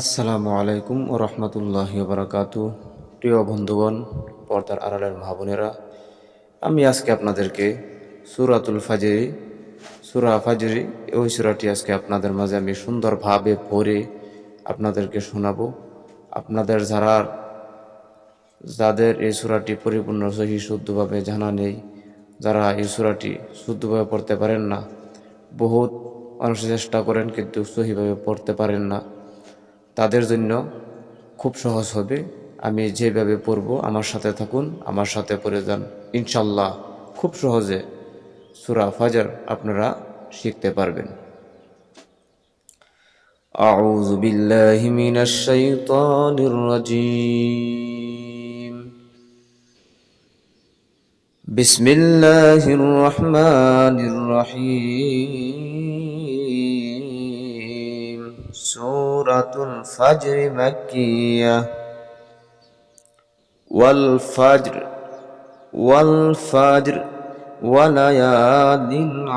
আসসালামু আলাইকুম ও রহমতুল্লাহি বারাকাতু। প্রিয় বন্ধুগণ, পর্দার আড়ালের মা বোনেরা, আমি আজকে আপনাদেরকে সূরা ফাজরি ওই সূরাটি আজকে আপনাদের মাঝে আমি সুন্দরভাবে পড়ে আপনাদেরকে শোনাবো। আপনাদের যাদের এই সূরাটি পরিপূর্ণ সহি শুদ্ধভাবে জানা নেই, যারা এই সূরাটি শুদ্ধভাবে পড়তে পারেন না, বহুত মানুষ চেষ্টা করেন কিন্তু সহিভাবে পড়তে পারেন না, তাদের জন্য খুব সহজ হবে। আমি যেভাবে পড়ব আমার সাথে থাকুন, আমার সাথে পড়ে যান, ইনশাল্লাহ খুব সহজে সূরা ফাজর আপনারা শিখতে পারবেন। আউযু বিল্লাহি মিনাশ শাইতানির রাজীম। বিসমিল্লাহির রহমানির রহিম। সূরাতুল ফাজর মাক্কিয়াহ। والفجر والفجر وليال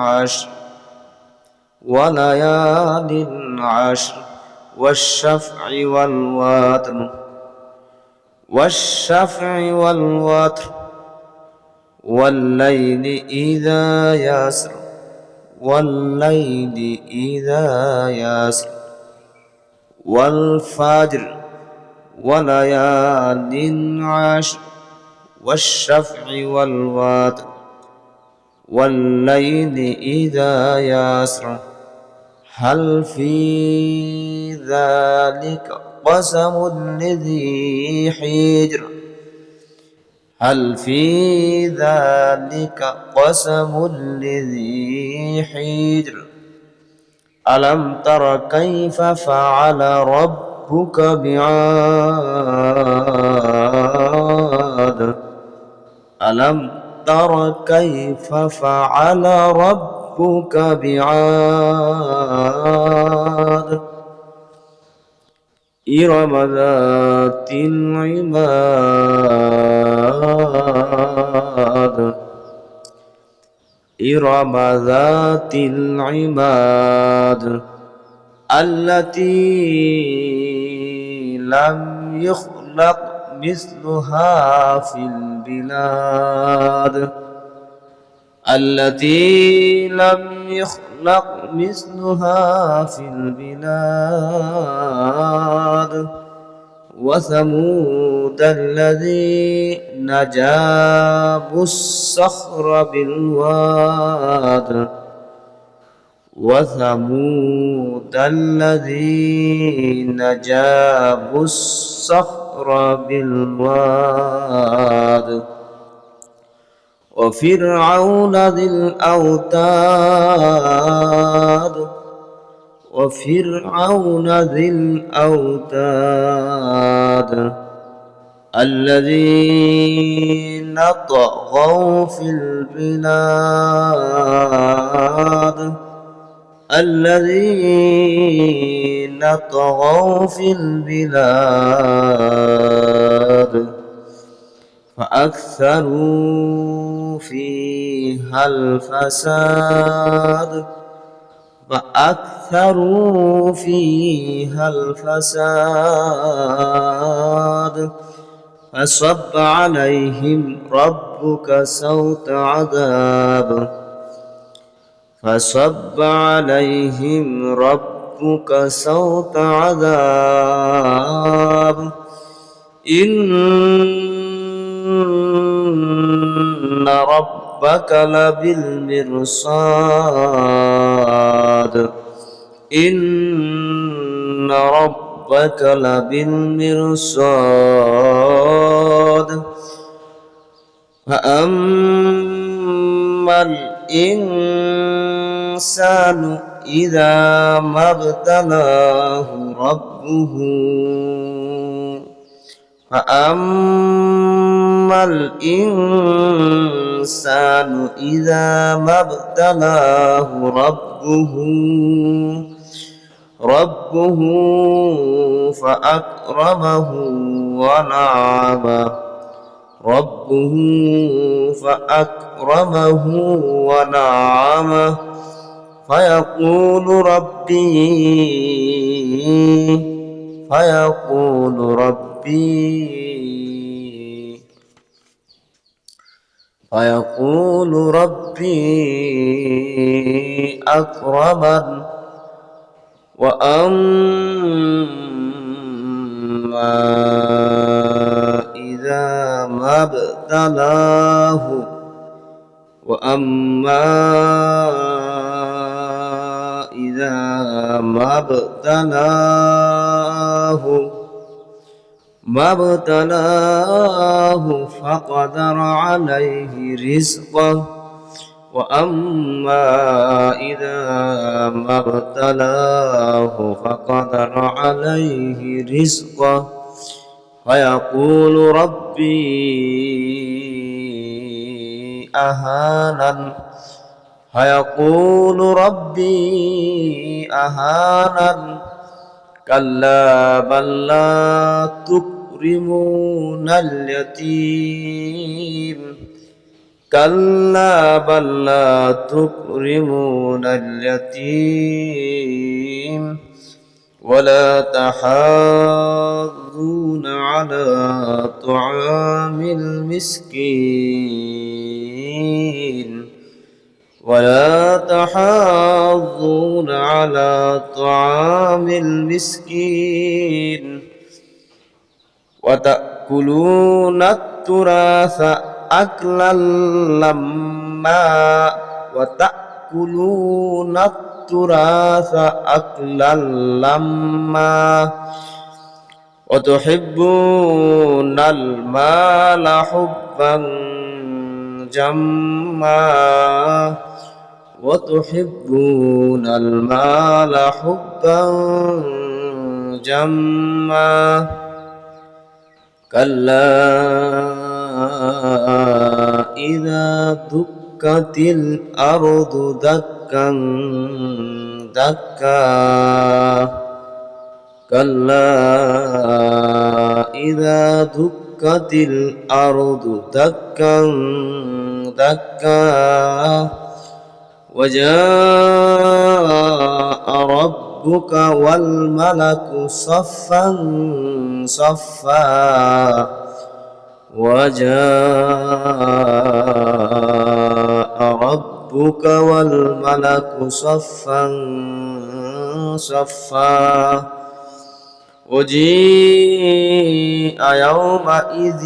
عشر وليال عشر والشفع والوتر والشفع والوتر والليل إذا يسر والليل إذا يسر والفجر وليال عشر والشفع والوتر والليل إذا يسر هل في ذلك قسم لذي حجر هل في ذلك قسم لذي حجر ألم تر كيف فعل ربك بعاد ألم تر كيف فعل ربك بعاد إرم ذات العماد إرم ذات العماد التي لم يخلق مثلها في البلاد التي لم يخلق مثلها في البلاد وثمود الذين جابوا الصخر بالواد وثمود الذين جابوا الصخر بالواد وفرعون ذي الأوتاد وفرعون ذي الأوتاد الذين طغوا في البلاد الذين طغوا في البلاد فأكثروا فيها الفساد فأكثروا فيها الفساد فصب عليهم ربك سوط عذاب فصب عليهم ربك سوط عذاب إن ربك لبالمرصاد إن ربك لبالمرصاد فأما الإنسان إذا ما ابتلاه ربه فأما الإنسان إذا ما ابتلاه ربه فأكرمه ونعمه فيقول ربي فيقول ربي أكرمن وأما إذا ما ابتلاه فقدر عليه رزقه وأما إذا ما ابتلاه فقدر عليه رزقه فيقول ربي أهانن كلا بل لا تكرمون اليتيم ولا تحاضون على طعام المسكين وتأكلون التراث أكلا لما وتحبون المال حبا جما كلا إذا دكت الأرض دكا دكا وجاء ربك والملك صفا وجيء يومئذ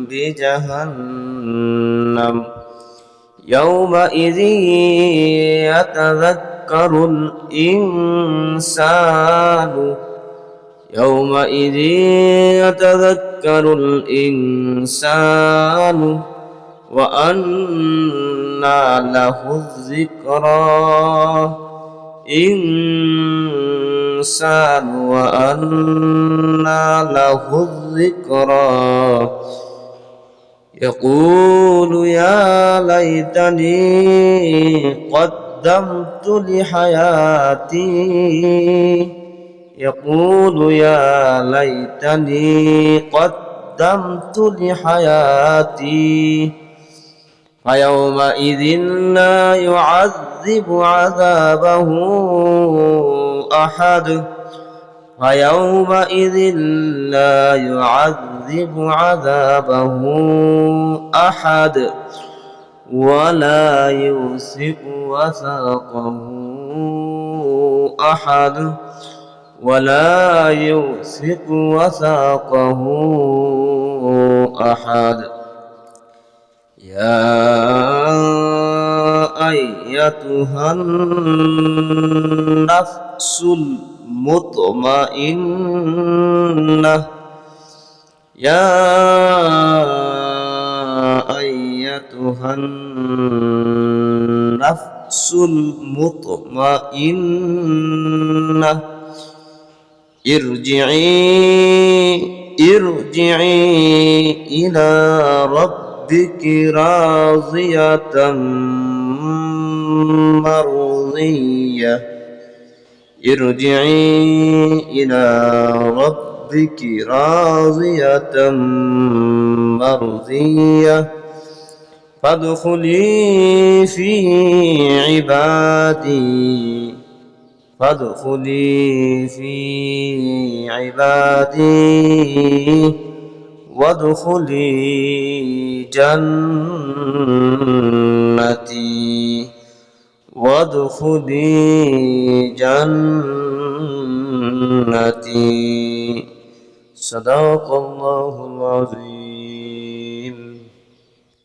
بجهنم يومئذ يتذكر الإنسان وأنى له الذكرى يقول يا ليتني قدمت لحياتي فيومئذ لا يعذب عذابه أحد ولا يوثق وثاقه أحد يا أيتها النفس المطمئنة ارجعي إلى ربك راضية مرضية ارجعي إلى ربك راضية مرضية فادخلي في عبادي وادخلي جنتي صدق الله العظيم.